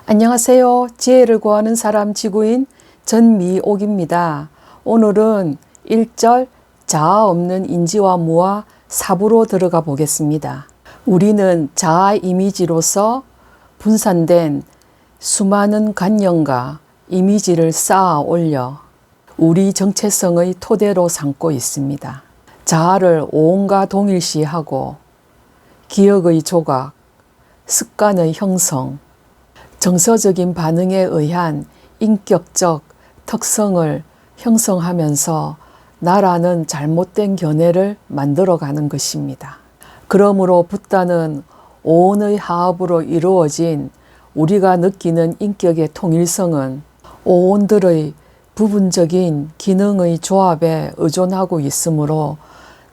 안녕하세요. 지혜를 구하는 사람 지구인 전미옥입니다. 오늘은 1절 자아 없는 인지와 무와 4부로 들어가 보겠습니다. 우리는 자아 이미지로서 분산된 수많은 관념과 이미지를 쌓아 올려 우리 정체성의 토대로 삼고 있습니다. 자아를 오온과 동일시하고 기억의 조각, 습관의 형성, 정서적인 반응에 의한 인격적 특성을 형성하면서 나라는 잘못된 견해를 만들어가는 것입니다. 그러므로 붓다는 오온의 화합으로 이루어진 우리가 느끼는 인격의 통일성은 오온들의 부분적인 기능의 조합에 의존하고 있으므로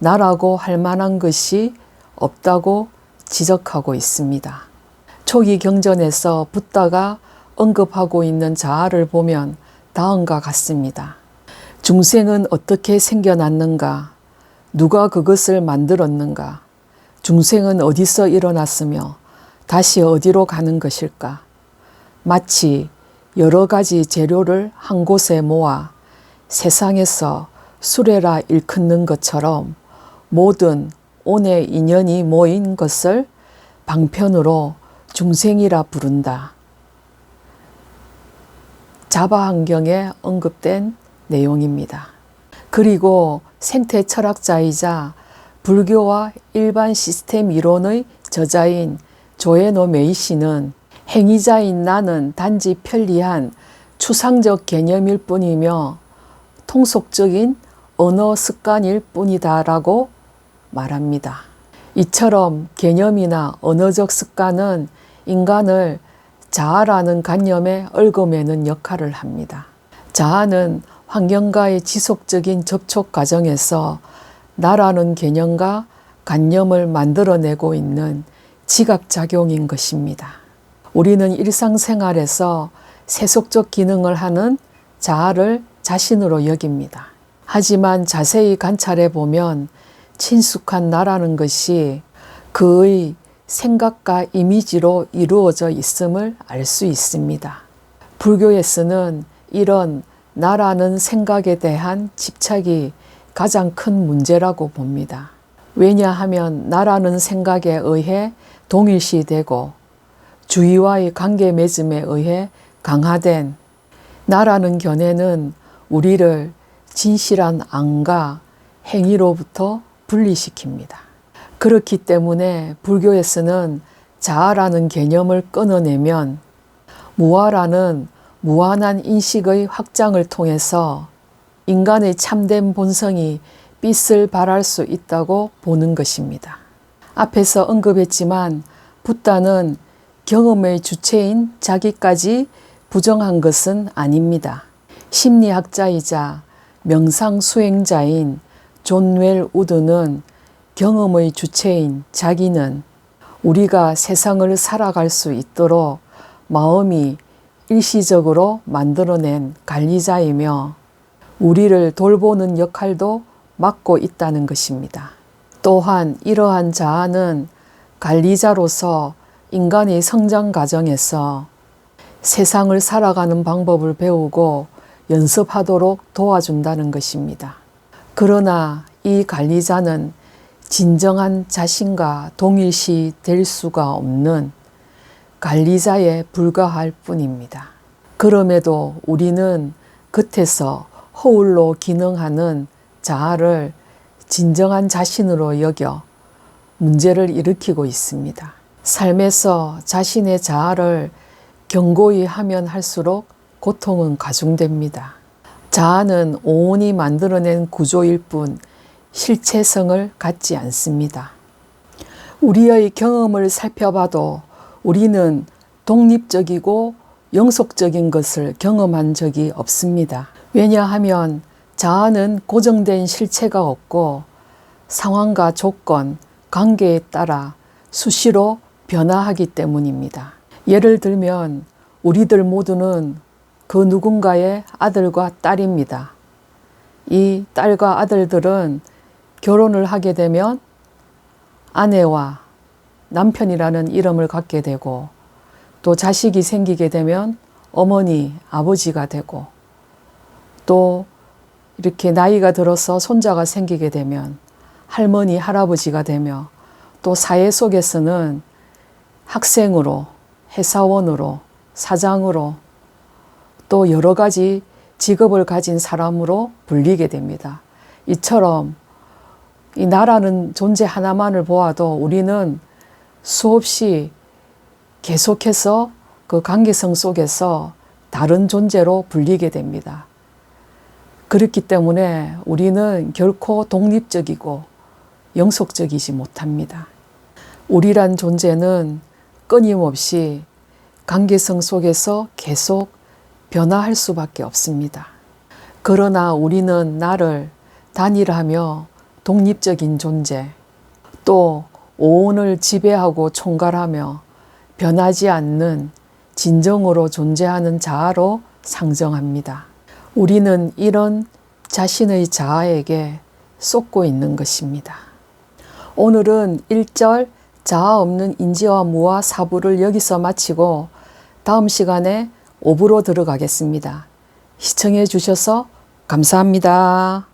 나라고 할 만한 것이 없다고 지적하고 있습니다. 초기 경전에서 붓다가 언급하고 있는 자아를 보면 다음과 같습니다. 중생은 어떻게 생겨났는가? 누가 그것을 만들었는가? 중생은 어디서 일어났으며 다시 어디로 가는 것일까? 마치 여러 가지 재료를 한 곳에 모아 세상에서 수레라 일컫는 것처럼 모든 온의 인연이 모인 것을 방편으로 중생이라 부른다. 자바환경에 언급된 내용입니다. 그리고 생태 철학자이자 불교와 일반 시스템 이론의 저자인 조에노 메이시는 행위자인 나는 단지 편리한 추상적 개념일 뿐이며 통속적인 언어 습관일 뿐이다 라고 말합니다. 이처럼 개념이나 언어적 습관은 인간을 자아라는 관념에 얽어매는 역할을 합니다. 자아는 환경과의 지속적인 접촉 과정에서 나라는 개념과 관념을 만들어내고 있는 지각작용인 것입니다. 우리는 일상생활에서 세속적 기능을 하는 자아를 자신으로 여깁니다. 하지만 자세히 관찰해 보면 친숙한 나라는 것이 그의 생각과 이미지로 이루어져 있음을 알 수 있습니다. 불교에서는 이런 나라는 생각에 대한 집착이 가장 큰 문제라고 봅니다. 왜냐하면 나라는 생각에 의해 동일시되고 주위와의 관계 맺음에 의해 강화된 나라는 견해는 우리를 진실한 안과 행위로부터 분리시킵니다. 그렇기 때문에 불교에서는 자아라는 개념을 끊어내면 무아라는 무한한 인식의 확장을 통해서 인간의 참된 본성이 빛을 발할 수 있다고 보는 것입니다. 앞에서 언급했지만 붓다는 경험의 주체인 자기까지 부정한 것은 아닙니다. 심리학자이자 명상 수행자인 존 웰 우드는 경험의 주체인 자기는 우리가 세상을 살아갈 수 있도록 마음이 일시적으로 만들어낸 관리자이며 우리를 돌보는 역할도 맡고 있다는 것입니다. 또한 이러한 자아는 관리자로서 인간의 성장 과정에서 세상을 살아가는 방법을 배우고 연습하도록 도와준다는 것입니다. 그러나 이 관리자는 진정한 자신과 동일시 될 수가 없는 관리자에 불과할 뿐입니다. 그럼에도 우리는 겉에서 허울로 기능하는 자아를 진정한 자신으로 여겨 문제를 일으키고 있습니다. 삶에서 자신의 자아를 견고히 하면 할수록 고통은 가중됩니다. 자아는 오온이 만들어낸 구조일 뿐 실체성을 갖지 않습니다. 우리의 경험을 살펴봐도 우리는 독립적이고 영속적인 것을 경험한 적이 없습니다. 왜냐하면 자아는 고정된 실체가 없고 상황과 조건, 관계에 따라 수시로 변화하기 때문입니다. 예를 들면 우리들 모두는 그 누군가의 아들과 딸입니다. 이 딸과 아들들은 결혼을 하게 되면 아내와 남편이라는 이름을 갖게 되고 또 자식이 생기게 되면 어머니, 아버지가 되고, 또 이렇게 나이가 들어서 손자가 생기게 되면 할머니, 할아버지가 되며, 또 사회 속에서는 학생으로, 회사원으로, 사장으로, 또 여러 가지 직업을 가진 사람으로 불리게 됩니다. 이처럼 이 나라는 존재 하나만을 보아도 우리는 수없이 계속해서 그 관계성 속에서 다른 존재로 불리게 됩니다. 그렇기 때문에 우리는 결코 독립적이고 영속적이지 못합니다. 우리란 존재는 끊임없이 관계성 속에서 계속 변화할 수밖에 없습니다. 그러나 우리는 나를 단일하며 독립적인 존재, 또 오온을 지배하고 총괄하며 변하지 않는 진정으로 존재하는 자아로 상정합니다. 우리는 이런 자신의 자아에게 쏟고 있는 것입니다. 오늘은 1절 자아 없는 인지와 무와 사부를 여기서 마치고 다음 시간에 5부로 들어가겠습니다. 시청해 주셔서 감사합니다.